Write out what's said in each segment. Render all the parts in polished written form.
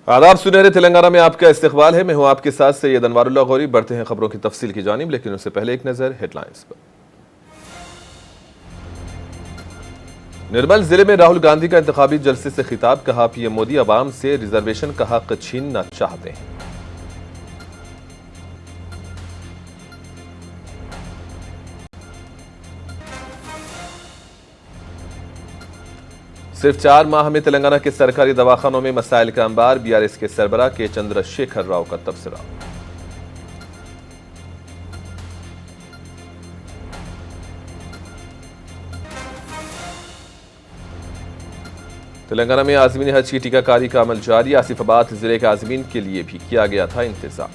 आदाब, सुनहरे तेलंगाना में आपका इस्तकबाल है। मैं हूं आपके साथ सैयद अनवारुल्लाह गौरी। बढ़ते हैं खबरों की तफसील की जानिब, लेकिन उससे पहले एक नजर हेडलाइंस पर। निर्मल जिले में राहुल गांधी का इंतखाबी जलसे से खिताब, कहा पीएम मोदी अवाम से रिजर्वेशन का हक छीनना चाहते हैं। सिर्फ 4 माह में तेलंगाना के सरकारी दवाखानों में मसाइल का अंबार, बीआरएस के सरबराह के चंद्रशेखर राव का तबसरा। तेलंगाना में आज़मीन हज की टीकाकारी का अमल जारी, आसिफाबाद जिले के आज़मीन के लिए भी किया गया था इंतजाम।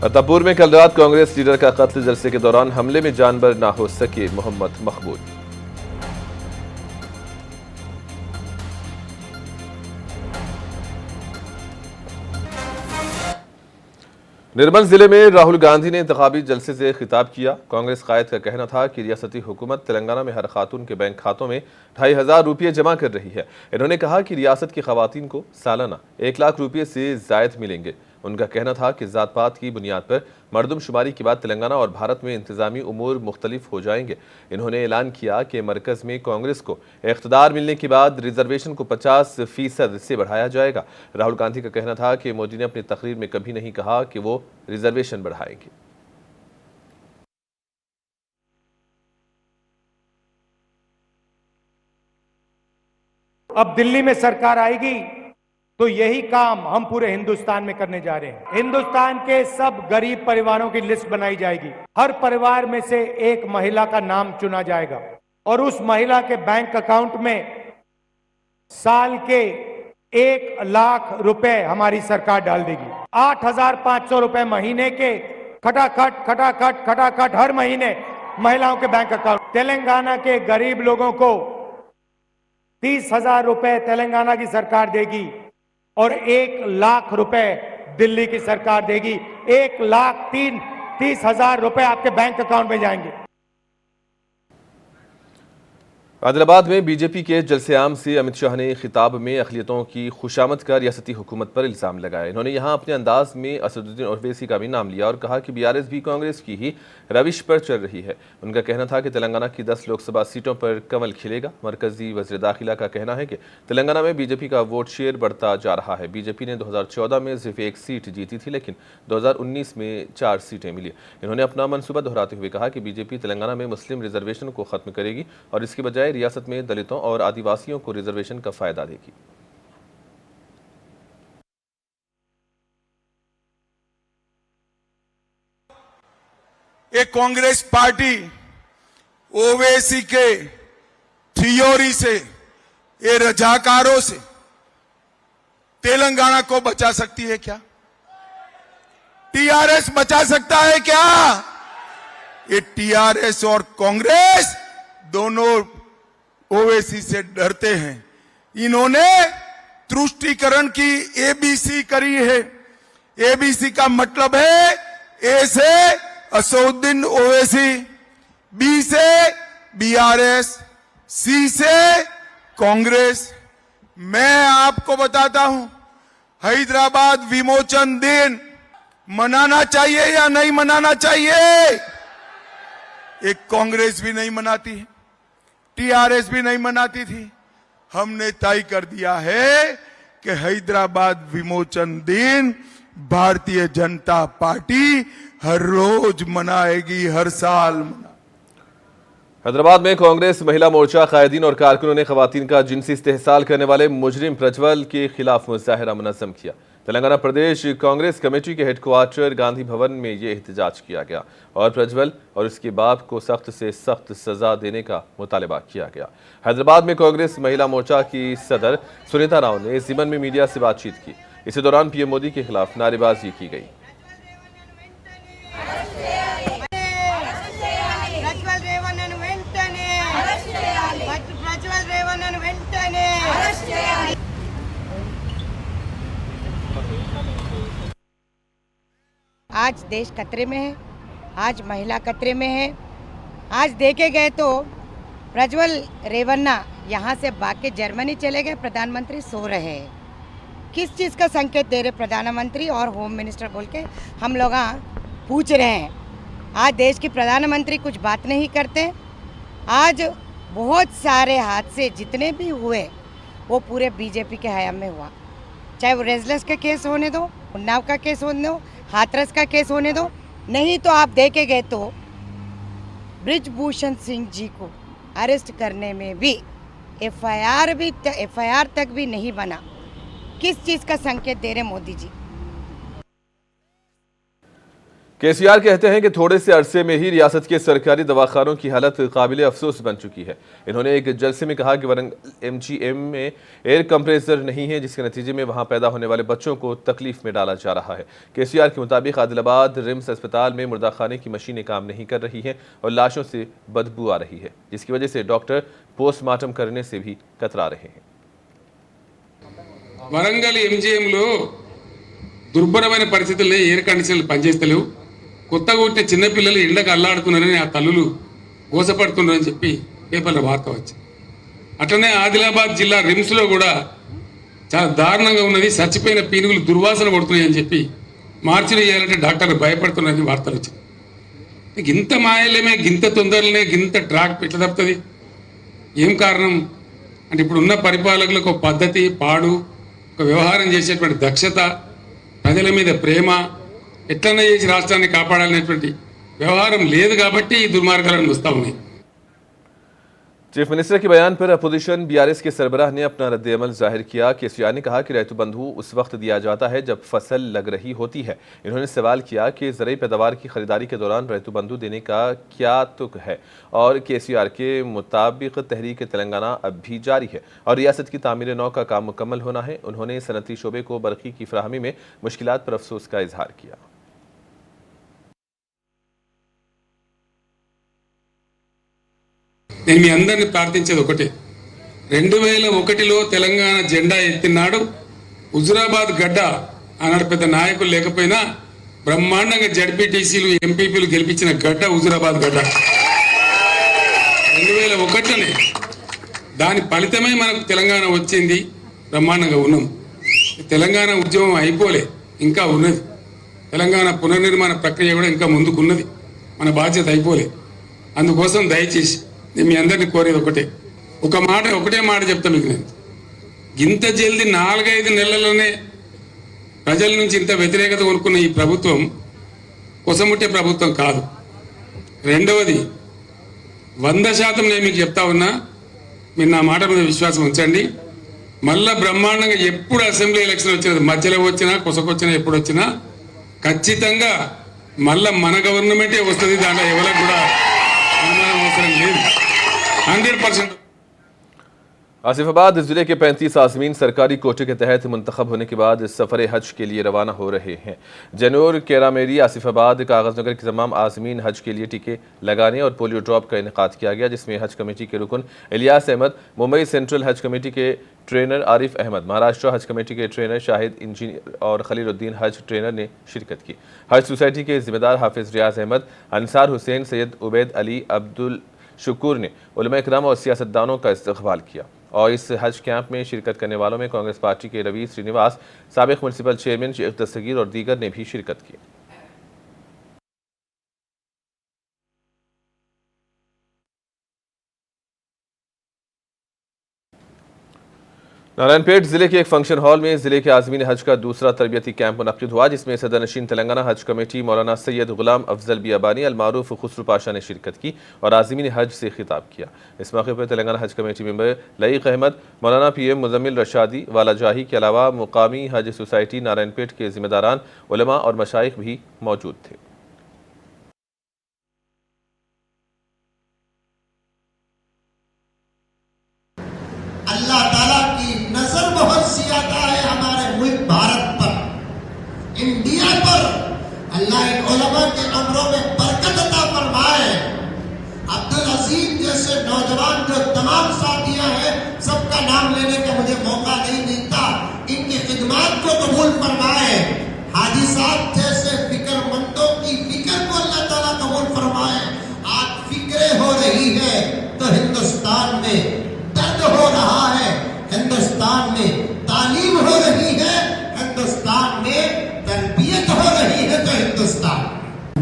अत्तापुर में कल रात कांग्रेस लीडर का कत्ल, जलसे के दौरान हमले में जानबर ना हो सके मोहम्मद मकबूल। निर्मल जिले में राहुल गांधी ने इंतखाबी जलसे से खिताब किया। कांग्रेस कायद का कहना था कि रियासती हुकूमत तेलंगाना में हर खातून के बैंक खातों में 2,500 रुपये जमा कर रही है। इन्होंने कहा कि रियासत की खवातीन को सालाना 1 लाख रुपये से जायद मिलेंगे। उनका कहना था कि जात पात की बुनियाद पर मरदमशुमारी के बाद तेलंगाना और भारत में इंतजामी उमूर मुख्तलिफ हो जाएंगे। इन्होंने ऐलान किया कि मरकज में कांग्रेस को इख्तिदार मिलने के बाद रिजर्वेशन को 50% से बढ़ाया जाएगा। राहुल गांधी का कहना था कि मोदी ने अपनी तकरीर में कभी नहीं कहा कि वो रिजर्वेशन बढ़ाएंगे। अब दिल्ली में सरकार आएगी तो यही काम हम पूरे हिंदुस्तान में करने जा रहे हैं। हिंदुस्तान के सब गरीब परिवारों की लिस्ट बनाई जाएगी। हर परिवार में से एक महिला का नाम चुना जाएगा और उस महिला के बैंक अकाउंट में साल के 1 लाख रुपए हमारी सरकार डाल देगी। 8,500 रुपए महीने के खटाखट हर महीने महिलाओं के बैंक अकाउंट। तेलंगाना के गरीब लोगों को 30,000 रुपए तेलंगाना की सरकार देगी और 1 लाख रुपए दिल्ली की सरकार देगी। 1,30,000 रुपए आपके बैंक अकाउंट में जाएंगे। आदिलाबाद में बीजेपी के जलसे आम से अमित शाह ने खिताब में अक़लियतों की खुशामद का रियासती हुकूमत पर इल्ज़ाम लगाया। इन्होंने यहाँ अपने अंदाज में असदुद्दीन ओवैसी का भी नाम लिया और कहा कि बीआरएस भी कांग्रेस की ही रविश पर चल रही है। उनका कहना था कि तेलंगाना की 10 लोकसभा सीटों पर कमल खिलेगा। मरकजी वज़ीर दाखिला का कहना है कि तेलंगाना में बीजेपी का वोट शेयर बढ़ता जा रहा है। बीजेपी ने 2014 में सिर्फ 1 सीट जीती थी, लेकिन 2019 में 4 सीटें मिली। इन्होंने अपना मनसूबा दोहराते हुए कहा कि बीजेपी तेलंगाना में मुस्लिम रिजर्वेशन को खत्म करेगी और इसके बजाय रियासत में दलितों और आदिवासियों को रिजर्वेशन का फायदा देगी। एक कांग्रेस पार्टी ओवैसी के थियोरी से, ये रजाकारों से तेलंगाना को बचा सकती है क्या? टीआरएस बचा सकता है क्या? ये टीआरएस और कांग्रेस दोनों ओवैसी से डरते हैं। इन्होंने तुष्टीकरण की एबीसी करी है। एबीसी का मतलब है ए से असदुद्दीन ओवैसी, बी से बीआरएस, सी से कांग्रेस। मैं आपको बताता हूं, हैदराबाद विमोचन दिन मनाना चाहिए या नहीं मनाना चाहिए? एक कांग्रेस भी नहीं मनाती है, टीआरएस भी नहीं मनाती थी। हमने तय कर दिया है कि हैदराबाद विमोचन दिन भारतीय जनता पार्टी हर रोज मनाएगी, हर साल हैदराबाद में कांग्रेस महिला मोर्चा कायदीन और कारकुनों ने खवातीन का जिनसी इस्तेहसाल करने वाले मुजरिम प्रज्वल के खिलाफ मुजाहिरा मुनज़्ज़म किया। तेलंगाना प्रदेश कांग्रेस कमेटी के हेडक्वार्टर गांधी भवन में यह एहतजाज किया गया और प्रज्वल और उसके बाप को सख्त से सख्त सजा देने का मुतालबा किया गया। हैदराबाद में कांग्रेस महिला मोर्चा की सदर सुनीता राव ने जीवन में मीडिया से बातचीत की। इसी दौरान पीएम मोदी के खिलाफ नारेबाजी की गई। आज देश खतरे में है, आज महिला खतरे में है। आज देखे गए तो प्रज्वल रेवन्ना यहाँ से भाग के जर्मनी चले गए, प्रधानमंत्री सो रहे हैं। किस चीज़ का संकेत दे रहे प्रधानमंत्री और होम मिनिस्टर बोल के हम लोग पूछ रहे हैं। आज देश की प्रधानमंत्री कुछ बात नहीं करते। आज बहुत सारे हादसे जितने भी हुए वो पूरे बीजेपी के हयाम में हुआ, चाहे वो रेजलेस का केस होने दो, उन्नाव का केस होने दो, हाथरस का केस होने दो। नहीं तो आप देखे गए तो ब्रिजभूषण सिंह जी को अरेस्ट करने में भी एफआईआर तक भी नहीं बना। किस चीज़ का संकेत दे रहे मोदी जी? केसीआर कहते हैं कि थोड़े से अरसे में ही रियासत के सरकारी दवाखानों की हालत काबिल अफसोस बन चुकी है। इन्होंने एक जलसे में कहा कि वरंगल एमजीएम में एयर कंप्रेसर नहीं है, जिसके नतीजे में वहां पैदा होने वाले बच्चों को तकलीफ में डाला जा रहा है। केसीआर के मुताबिक आदिलाबाद रिम्स अस्पताल में मुर्दाखाने की मशीनें काम नहीं कर रही हैं और लाशों से बदबू आ रही है, जिसकी वजह से डॉक्टर पोस्टमार्टम करने से भी कतरा रहे हैं। వరంగల్ ఎంజీఎంలో దుర్భరమైన పరిస్థితుల్లో ఎయిర్ కండిషన్లు పనిచేస్తలేవు. కొత్తగా పుట్టిన చిన్నపిల్లలు ఎండకు అల్లాడుతున్నారని ఆ తల్లులు గోసపడుతున్నారని చెప్పి పేపర్లో వార్త వచ్చింది. అట్లనే ఆదిలాబాద్ జిల్లా రిమ్స్లో కూడా చాలా దారుణంగా ఉన్నది. చచ్చిపోయిన పీనుగులు దుర్వాసన కొడుతున్నాయని చెప్పి మార్చిలు చేయాలంటే డాక్టర్లు భయపడుతున్నారని వార్తలు వచ్చింది. గింత మాయలేమే, గింత తొందరలనే, గింత ట్రాక్ ఎట్లా తప్పుతుంది? ఏం కారణం అంటే ఇప్పుడున్న పరిపాలకులకు ఒక పద్ధతి, పాడు, ఒక వ్యవహారం చేసేటువంటి దక్షత, ప్రజల మీద ప్రేమ, ఎట్లన్నా చేసి రాష్ట్రాన్ని కాపాడాలనేటువంటి వ్యవహారం లేదు కాబట్టి ఈ దుర్మార్గాలను వస్తూ ఉన్నాయి. चीफ मिनिस्टर के बयान पर अपोजिशन बीआरएस के सरबराह ने अपना रद्द-ए-अमल जाहिर किया। केसीआर ने कहा कि रैतु बंधु उस वक्त दिया जाता है जब फसल लग रही होती है। इन्होंने सवाल किया कि ज़रूरी पैदावार की खरीदारी के दौरान रैतु बंधु देने का क्या तुक है और केसीआर के मुताबिक तहरीक तेलंगाना अब भी जारी है और रियासत की तामीर नौ का काम मुकम्मल होना है। उन्होंने सनती शोबे को बरक़ी की फराहमी में मुश्किलात पर अफसोस का इजहार किया। నేను మీ అందరిని ప్రార్థించేది ఒకటే, 2001లో తెలంగాణ జెండా ఎత్తినాడు హుజురాబాద్ గడ్డ ఆనాడు పెద్ద నాయకులు లేకపోయినా బ్రహ్మాండంగా జడ్పీటీసీలు, ఎంపీపీలు గెలిపించిన గడ్డ హుజురాబాద్ గడ్డ 2001లోనే. దాని ఫలితమే మనకు తెలంగాణ వచ్చింది. బ్రహ్మాండంగా ఉన్నాం. తెలంగాణ ఉద్యమం అయిపోలే, ఇంకా ఉన్నది. తెలంగాణ పునర్నిర్మాణ ప్రక్రియ కూడా ఇంకా ముందుకున్నది. మన బాధ్యత అయిపోలే. అందుకోసం దయచేసి నేను మీ అందరినీ కోరేది ఒకటే మాట చెప్తా మీకు. నేను ఇంత జల్దీ 4-5 నెలల్లోనే ప్రజల నుంచి ఇంత వ్యతిరేకత కొనుక్కున్న ఈ ప్రభుత్వం కొసముట్టే ప్రభుత్వం కాదు. రెండవది, 100% నేను మీకు చెప్తా ఉన్నా, మీరు నా మాట మీద విశ్వాసం ఉంచండి. మళ్ళా బ్రహ్మాండంగా ఎప్పుడు అసెంబ్లీ ఎలక్షన్ వచ్చినది, మధ్యలో వచ్చినా కొసకొచ్చినా ఎప్పుడు వచ్చినా ఖచ్చితంగా మళ్ళా మన గవర్నమెంటే వస్తుంది. దాంట్లో ఎవరికి కూడా అనుమానం అవసరం లేదు. 100%. आसिफाबाद जिले के 35 आज़मीन सरकारी कोटे के तहत मुंतखब होने के बाद सफ़र हज के लिए रवाना हो रहे हैं। जनूर, केरामेरी, आसिफाबाद, कागज़नगर के तमाम आज़मीन हज के लिए टीके लगाने और पोलियो ड्रॉप का इनेकाद किया गया, जिसमें हज कमेटी के रुकन इलियास अहमद, मुंबई सेंट्रल हज कमेटी के ट्रेनर आरिफ अहमद, महाराष्ट्र हज कमेटी के ट्रेनर शाहिद इंजीनियर और खलीलुद्दीन हज ट्रेनर ने शिरकत की। हज सोसाइटी के जिम्मेदार हाफिज़ रियाज अहमद, अंसार हुसैन, सैयद उबैद अली, अब्दुल शुक्र ने उलमा इकराम और सियासतदानों का इस्तकबाल किया। और इस हज कैंप में शिरकत करने वालों में कांग्रेस पार्टी के रवि श्रीनिवास, साबिक म्युनिसिपल चेयरमैन शेख दस्तगीर और दीगर ने भी शिरकत की। नारायणपेट जिले के एक फंक्शन हॉल में जिले के आज़मीन हज का दूसरा तरबियती कैंप मुनक़िद हुआ, जिसमें सदरनशीन तेलंगाना हज कमेटी मौलाना सैयद गुलाम अफजल बियाबानी, अलमारूफ खुसरू पाशा ने शिरकत की और आज़मीन हज से खिताब किया। इस मौके पर तेलंगाना हज कमेटी मेंबर लईक अहमद, मौलाना PM मुजम्मिल रशादी, वाला जाही के अलावा मुकामी हज सोसाइटी नारायणपेट के जिम्मेदारान, उलमा और मशाइख भी मौजूद थे। अल्लाह ताला की नजर बहुत ज्यादा है हमारे मुल्क भारत पर, इंडिया पर। अल्लाह इन उलमा के अमरों में बरकत अता फरमाए। अब्दुल अजीम जैसे नौजवान जो तमाम साथियां हैं, सबका नाम लेने का मुझे मौका नहीं मिलता, इनकी खिदमत को कबूल फरमाए। हाजी साहब जैसे फिक्रमंदों की फिक्र को अल्लाह ताला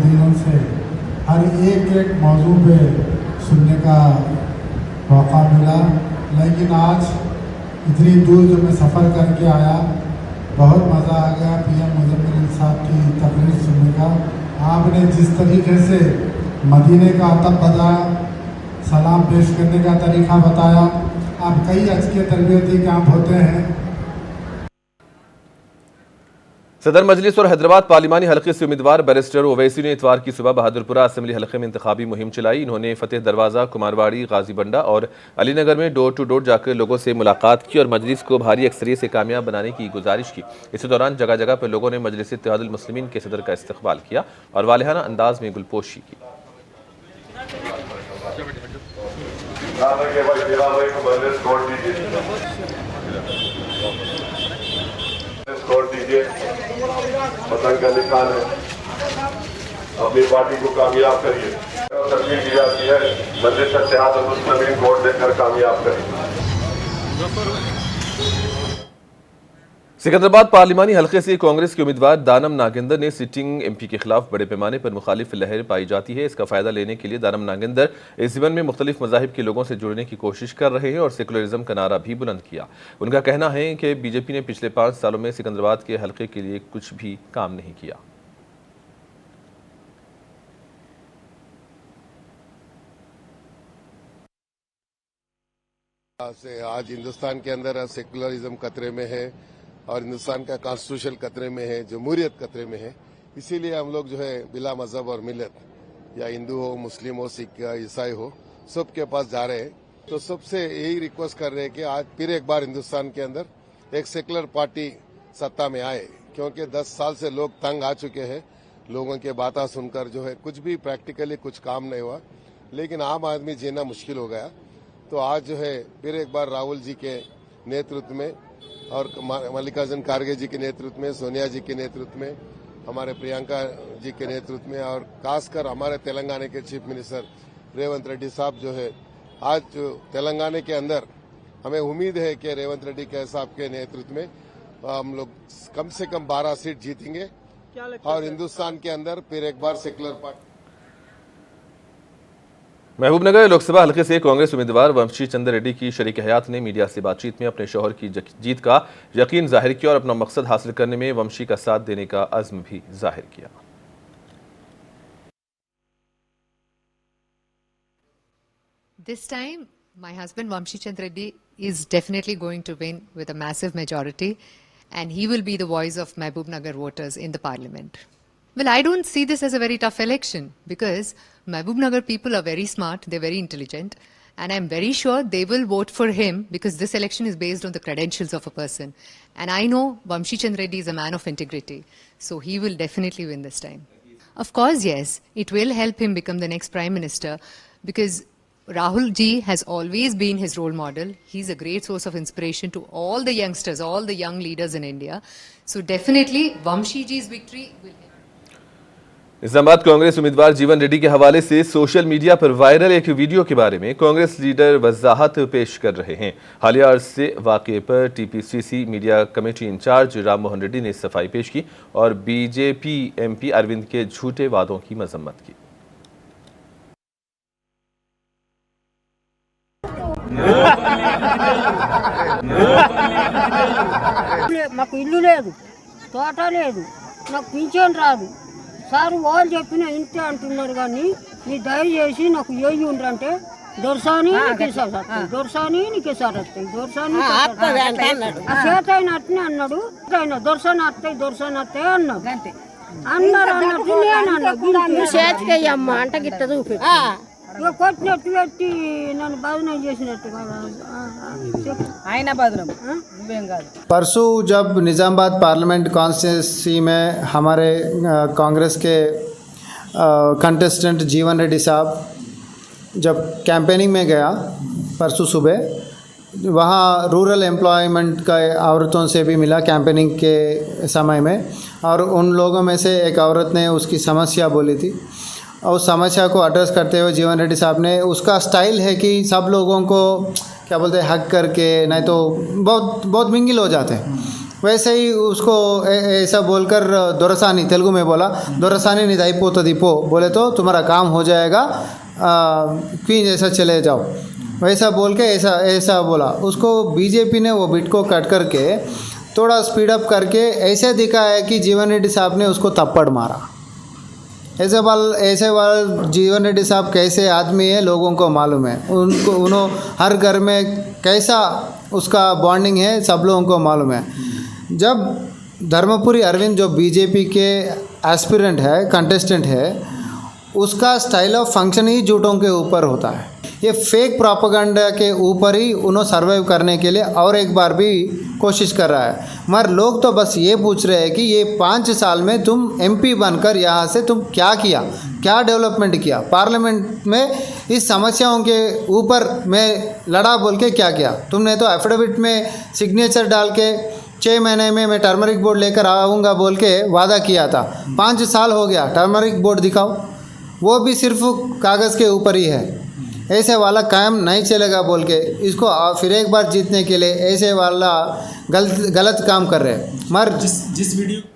दिनों से हर एक मौजू पे सुनने का मौका मिला, लेकिन आज इतनी दूर जो मैं सफ़र करके आया, बहुत मज़ा आ गया पीएम मुजम्मिल साहब की तकरीर सुनने का। आपने जिस तरीके से मदीने का अदब बताया, सलाम पेश करने का तरीका बताया, आप कई अच्छे तरबियती कैंप होते हैं। सदर मजलिस और हैदराबाद पार्लिमानी हल्के से उम्मीदवार बैरिस्टर ओवैसी ने इतवार की सुबह बहादुरपुरा असेंबली हल्के में इंतखाबी मुहिम चलाई। इन्होंने फतेह दरवाज़ा, कुमारवाड़ी, गाजीबंडा और अलीनगर में डोर टू डोर जाकर लोगों से मुलाकात की और मजलिस को भारी अक्सरियत से कामयाब बनाने की गुजारिश की। इसी दौरान जगह जगह पर लोगों ने मजलिस इत्तेहादुल मुस्लिमीन के सदर का इस्तकबाल किया और वालिहाना अंदाज में गुलपोशी की। पतंग का निशान है, अपनी पार्टी को कामयाब करिए। तस्वीर की जाती है मजलिस इत्तेहादुल मुस्लिमीन को वोट देकर कामयाब करिए। सिकंदराबाद पार्लिमानी हल्के से कांग्रेस के उम्मीदवार दानम नागेंदर ने सिटिंग एमपी के खिलाफ बड़े पैमाने पर मुखालिफ लहर पाई जाती है। इसका फायदा लेने के लिए दानम नागेंदर इस जीवन में मुख्तलिफ मजाहिब के लोगों से जुड़ने की कोशिश कर रहे हैं और सेकुलरिज्म का नारा भी बुलंद किया। उनका कहना है कि बीजेपी ने पिछले 5 सालों में सिकंदराबाद के हल्के के लिए कुछ भी काम नहीं किया। आज हिंदुस्तान के अंदर सेकुलरिज्म खतरे में है और हिंदुस्तान का कॉन्स्टिट्यूशन खतरे में है, जमहूरियत खतरे में है। इसीलिए हम लोग जो है बिला मजहब और मिलत, या हिंदू हो, मुस्लिम हो, सिख या ईसाई हो, सबके पास जा रहे हैं। तो सबसे यही रिक्वेस्ट कर रहे हैं कि आज फिर एक बार हिंदुस्तान के अंदर एक सेकुलर पार्टी सत्ता में आए, क्योंकि 10 साल से लोग तंग आ चुके हैं। लोगों के बातें सुनकर जो है कुछ भी प्रैक्टिकली कुछ काम नहीं हुआ, लेकिन आम आदमी जीना मुश्किल हो गया। तो आज जो है फिर एक बार राहुल जी के नेतृत्व में और मल्लिकार्जुन खड़गे जी के नेतृत्व में, सोनिया जी के नेतृत्व में, हमारे प्रियंका जी के नेतृत्व में और खासकर हमारे तेलंगाना के चीफ मिनिस्टर रेवंत रेड्डी साहब जो है, आज तेलंगाना के अंदर हमें उम्मीद है कि रेवंत रेड्डी के साहब के नेतृत्व में हम लोग कम से कम 12 सीट जीतेंगे और हिंदुस्तान के अंदर फिर एक बार सेकुलर पार्टी। महबूबनगर लोकसभा हल्के से कांग्रेस उम्मीदवार वंशी चंद्र रेड्डी की शरीक हयात ने मीडिया से बातचीत में अपने शौहर की जीत का यकीन जाहिर किया और अपना मकसद हासिल करने में वंशी का साथ देने का अज़्म भी जाहिर किया। This time, my husband Vamshi Chandra Reddy is definitely going to win with a massive majority, and he will be the voice of Mahbubnagar voters in the parliament. Well, I don't see this as a very tough election because Mahbubnagar people are very smart, they're very intelligent, and I'm very sure they will vote for him because this election is based on the credentials of a person. And I know Vamshi Chandra Reddy is a man of integrity, so he will definitely win this time. Of course, yes, it will help him become the next Prime Minister because Rahul ji has always been his role model. He's a great source of inspiration to all the youngsters, all the young leaders in India. So definitely Vamshi ji's victory will help. Islamabad Congress उम्मीदवार जीवन रेड्डी के हवाले से social media पर viral एक video के बारे में कांग्रेस लीडर वजाहत पेश कर रहे हैं। हालिया अरसे वाक़े पर TPCC media committee in charge Ram Mohan Reddy ने सफाई पेश की और बीजेपी एमपी अरविंद के झूठे वादों की मजम्मत की। మాకు ఇల్లు లేదు, తోట లేదు, నాకు పింఛన్ రాదు సార్. వాళ్ళు చెప్పిన ఇంతే అంటున్నారు కానీ నీ దయచేసి నాకు ఏయి ఉండరంటే దొరసాని కేసారు వస్తాయి, దొరసాని కేసారు వస్తాయి, దొరసాని చేత అయిన అట్నే అన్నాడు. ఆయన దొరసాని వస్తాయి, దొరసాని వస్తాయి అన్నాడు. అన్నారు అన్నట్టు నేను అన్నా చేతికి అమ్మ అంట గిట్ట చూపి కొట్టినట్టు పెట్టి నన్ను బదనం చేసినట్టు ఆయన బదనం నువ్వేం కాదు. परसों जब निज़ामाबाद पार्लियामेंट कॉन्स्टिट्यूंसी में हमारे कांग्रेस के कंटेस्टेंट जीवन रेड्डी साहब जब कैंपेनिंग में गया परसों सुबह, वहाँ रूरल एम्प्लॉयमेंट का औरतों से भी मिला कैंपेनिंग के समय में, और उन लोगों में से एक औरत ने उसकी समस्या बोली थी और उस समस्या को एड्रेस करते हुए जीवन रेड्डी साहब ने, उसका स्टाइल है कि सब लोगों को क्या बोलते हैं हक करके, नहीं तो बहुत बहुत मिंगल हो जाते हैं, वैसे ही उसको ऐसा बोलकर दोरसानी तेलुगु में बोला, दोरसानी निधि అయిపోతది पो बोले तो तुम्हारा काम हो जाएगा, क्वीन जैसा चले जाओ, वैसा बोल के ऐसा बोला। उसको बीजेपी ने वो बिट को कट करके थोड़ा स्पीड अप करके ऐसे दिखाया कि जीवन रेड्डी साहब ने उसको थप्पड़ मारा। ऐसे वाल जीवन रेड्डी साहब कैसे आदमी है लोगों को मालूम है, उन्होंने हर घर में कैसा उसका बॉन्डिंग है सब लोगों को मालूम है। जब धर्मपुरी अरविंद जो बीजेपी के एस्पिरेंट है, कंटेस्टेंट है, उसका स्टाइल ऑफ फंक्शन ही झूठों के ऊपर होता है। ये फेक प्रोपेगेंडा के ऊपर ही उन्होंने सर्वाइव करने के लिए और एक बार भी कोशिश कर रहा है। मगर लोग तो बस ये पूछ रहे हैं कि ये 5 साल में तुम एमपी बनकर यहाँ से तुम क्या किया, क्या डेवलपमेंट किया, पार्लियामेंट में इस समस्याओं के ऊपर मैं लड़ा बोल के क्या किया। तुमने तो एफिडेविट में सिग्नेचर डाल के 6 महीने में मैं टर्मरिक बोर्ड लेकर आऊँगा बोल के वादा किया था। 5 साल हो गया, टर्मरिक बोर्ड दिखाओ, वो भी सिर्फ कागज़ के ऊपर ही है। ऐसे वाला कायम नहीं चलेगा बोल के इसको फिर एक बार जीतने के लिए ऐसे वाला गलत काम कर रहे हैं। मगर जिस वीडियो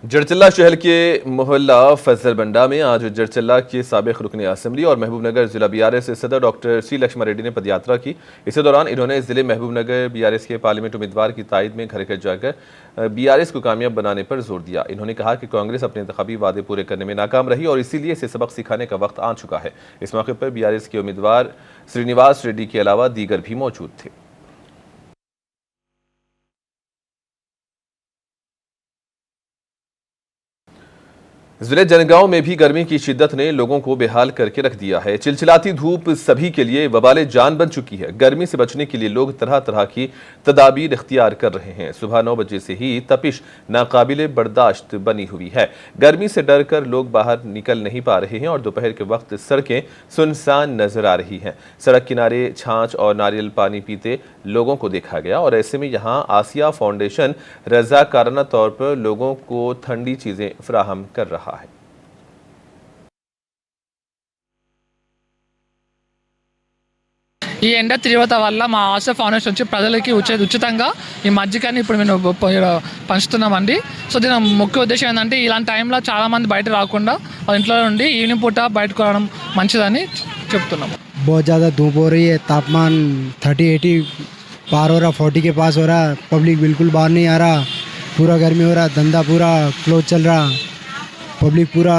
जड़चल्ला शहर के मोहल्ला फजल बंडा में आज जड़चल्ला के साबिक रुकन असम्बली और महबूबनगर जिला बीआरएस सदर डॉक्टर सी लक्ष्मण रेड्डी ने पदयात्रा की। इसी दौरान इन्होंने जिले महबूबनगर बीआरएस के पार्लियामेंट उम्मीदवार की तायद में घर घर जाकर बीआरएस को कामयाब बनाने पर जोर दिया। इन्होंने कहा कि कांग्रेस अपने इंतखाबी वादे पूरे करने में नाकाम रही और इसीलिए इसे सबक सिखाने का वक्त आ चुका है। इस मौके पर बीआरएस के उम्मीदवार श्रीनिवास रेड्डी के अलावा दीगर भी मौजूद थे। जिले जनगांव में भी गर्मी की शिद्दत ने लोगों को बेहाल करके रख दिया है। चिलचिलाती धूप सभी के लिए वबाले जान बन चुकी है। गर्मी से बचने के लिए लोग तरह तरह की तदाबीर इख्तियार कर रहे हैं। सुबह 9 बजे से ही तपिश नाकाबिले बर्दाश्त बनी हुई है। गर्मी से डर कर लोग बाहर निकल नहीं पा रहे हैं और दोपहर के वक्त सड़कें सुनसान नजर आ रही हैं। सड़क किनारे छाछ और नारियल पानी पीते लोगों को देखा गया और ऐसे में यहाँ आसिया फाउंडेशन रजाकाराना तौर पर लोगों को ठंडी चीजें फराहम कर रहा है। ఈ ఎండ తీవ్రత వల్ల మా ఆశా ఫౌండేషన్ వచ్చి ప్రజలకి ఉచితంగా ఈ మజ్జిగని ఇప్పుడు మేము పంచుతున్నామండి। సో దీని ముఖ్య ఉద్దేశం ఏంటంటే ఇలాంటి టైంలో చాలామంది బయట రాకుండా వాళ్ళ ఇంట్లో నుండి ఈవినింగ్ పూట బయటకు రావడం మంచిదని చెప్తున్నాము। बहुत ज़्यादा धूप हो रही है, तापमान 30-80 पार हो रहा, 40 के पास हो रहा, पब्लिक बिल्कुल बाहर नहीं आ रहा, पूरा गर्मी हो रहा, धंधा पूरा क्लोज चल रहा, पब्लिक पूरा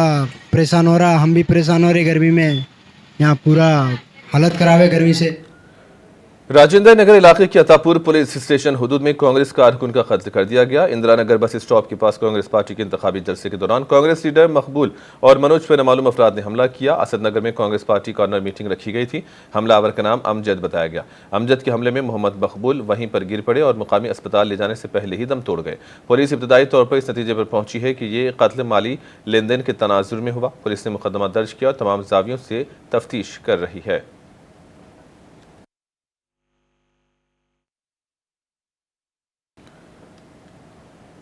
परेशान हो रहा, हम भी परेशान हो रहे गर्मी में, यहाँ पूरा हालत ख़राब है गर्मी से। राजेंद्र नगर इलाके के अतापुर पुलिस स्टेशन हुदूद में कांग्रेस कारकुन का कत्ल कर दिया गया। इंदिरा नगर बस स्टॉप के पास कांग्रेस पार्टी के इंतखाबी जलसे के दौरान कांग्रेस लीडर मकबूल और मनोज पर नामालूम अफराद ने हमला किया। असद नगर में कांग्रेस पार्टी कॉर्नर मीटिंग रखी गई थी। हमलावर का नाम अमजद बताया गया। अमजद के हमले में मोहम्मद मकबूल वहीं पर गिर पड़े और मुकामी अस्पताल ले जाने से पहले ही दम तोड़ गए। पुलिस इब्तदाई तौर पर इस नतीजे पर पहुंची है कि ये कत्ल माली लेन देन के तनाजुर में हुआ। पुलिस ने मुकदमा दर्ज किया और तमाम जावियों से तफ्तीश कर रही है।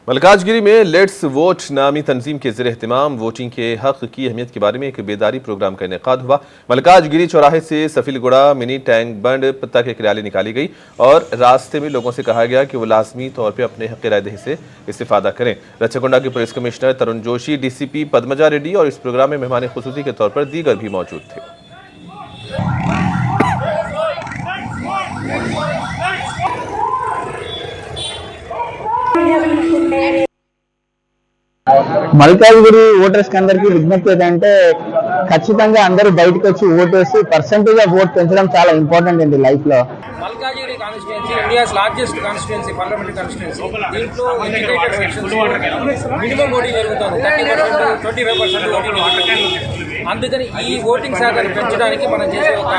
मलकाजगिरी में लेट्स वोट नामी तंजीम के ज़रिए एहतमाम वोटिंग के हक की अहमियत के बारे में एक बेदारी प्रोग्राम का इनेकाद हुआ। मलकाजगिरी चौराहे से सफीलगुड़ा मिनी टैंक बंड तक एक रैली निकाली गई और रास्ते में लोगों से कहा गया कि वो लाजमी तौर पर अपने हक राय दही से इस्तेफादा करें। रच्छाकुंडा के पुलिस कमिश्नर तरुण जोशी, डीसीपी पद्मजा रेड्डी और इस प्रोग्राम में मेहमान खुसूसी के तौर पर दीगर भी मौजूद थे। మల్కాజ్గిరి ఓటర్స్ కి అందరికీ విజ్ఞప్తి ఏంటంటే ఖచ్చితంగా అందరూ బయటకు వచ్చి ఓటేసి పర్సెంటేజ్ ఆఫ్ ఓట్ పెంచడం చాలా ఇంపార్టెంట్ అండి లైఫ్ లో। Malkajgiri constituency India's largest constituency parliamentary constituency. దీంట్లో ఇంటిగ్రేటెడ్ సెక్షన్స్ మినిమం ఓటింగ్ జరుగుతుంది, 30%, 25% ఓటింగ్ జరుగుతుంది। అందుకని ఈ ఓటింగ్ శాఖను పెంచడానికి మనం చేసే ఒక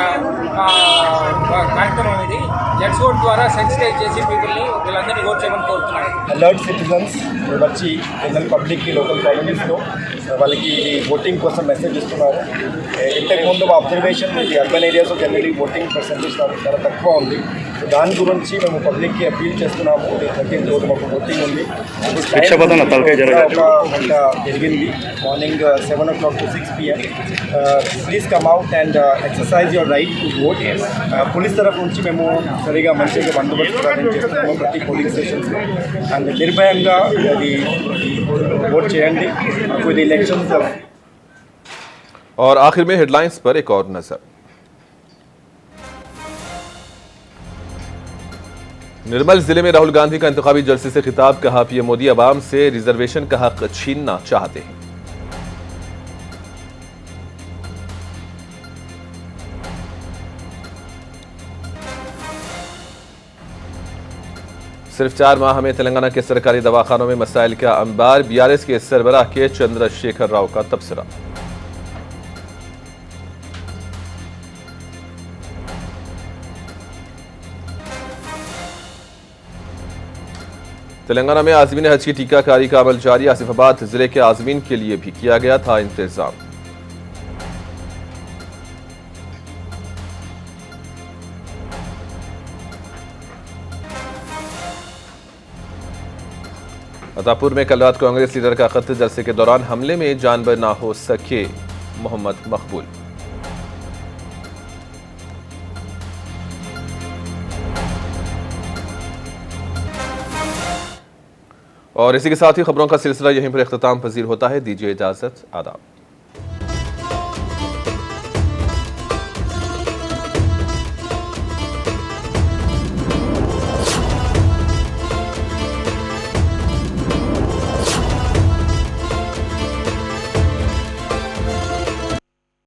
కార్యక్రమం ఇది లెట్స్ ఓట్ ద్వారా సెన్సిటైజ్ చేసి పీపుల్ని వీళ్ళందరినీ ఓట్ చేయమని కోరుతున్నాను। అలర్ట్ సిటిజన్స్ వచ్చి జనరల్ పబ్లిక్కి లోకల్ కాలనీస్లో వాళ్ళకి ఓటింగ్ కోసం మెసేజ్ ఇస్తున్నారు। ఇంతకుముందు మా అబ్జర్వేషన్ ఈ అర్బన్ ఏరియాస్లో జనరల్లీ ఓటింగ్ పర్సెంటేజ్ చాలా తక్కువ ఉంది। దాని గురించి మేము పబ్లిక్కి అపీల్ చేస్తున్నాము. 13th మాకు ఓటింగ్ ఉంది. ఒక గంట జరిగింది. Morning 7 o'clock to 6 PM. Please come out and exercise your right to vote. Police తరఫు నుంచి మేము సరిగా మంచిగా బందోబస్తు ప్రదానం చేస్తున్నాము ప్రతి పోలింగ్ స్టేషన్స్లో. అండ్ నిర్భయంగా అది वोट చేయండి. आपको ఇది इलेक्शंस। और आखिर में हेडलाइंस पर एक और नजर। निर्मल जिले में राहुल गांधी का इंतखाबी जलसे से खिताब, कहा पीएम मोदी अवाम से रिजर्वेशन का हक छीनना चाहते हैं। सिर्फ 4 माह में तेलंगाना के सरकारी दवाखानों में मसाइल का अंबार, बीआरएस के सरबराह के चंद्रशेखर राव का तबसरा। तेलंगाना में आज़मीन हज की टीकाकारी का अमल जारी, आसिफाबाद जिले के आज़मीन के लिए भी किया गया था इंतजाम। अतापुर में कल रात कांग्रेस लीडर का खत, जलसे के दौरान हमले में जानबर ना हो सके मोहम्मद मकबूल। और इसी के साथ ही खबरों का सिलसिला यहीं पर इख्तिताम पजीर होता है। दीजिए इजाजत, आदाब।